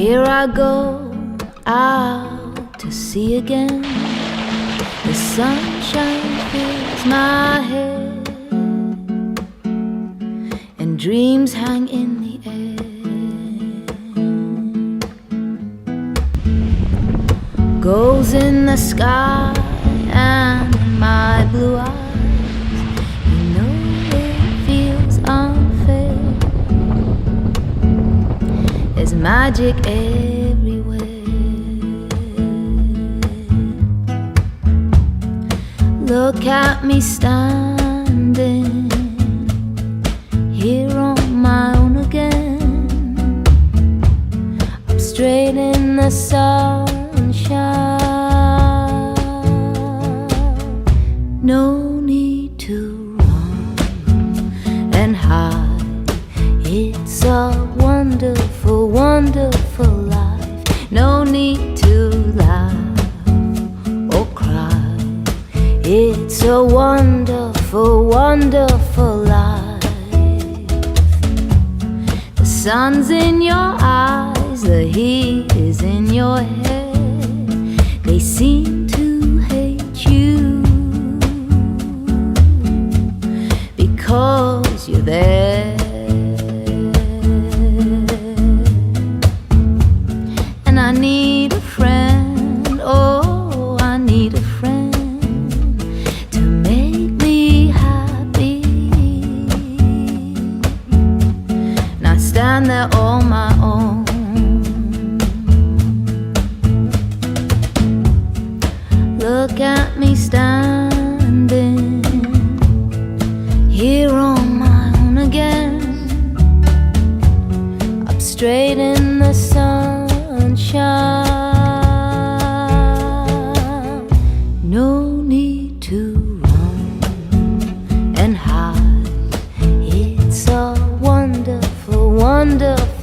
Here I go out to sea again. The sunshine fills my head, and dreams hang in the air. Goals in the sky and in my blue eyes, you know it feels unfair. There's magic everywhere. Look at me standing here on my own again. I'm straight in the sunshine. No need to run and hide. It's a wonderful, wonderful life. No need to laugh or cry. It's a wonderful, wonderful life. The sun's in your eyes, the heat is in your head. They seem to hate you because you're there. And I need a friend, oh, I need a friend to make me happy. And I stand there on my own. Look at me standing here on my own again. Up straight in the sunshine. No need to run and hide. It's a wonderful, wonderful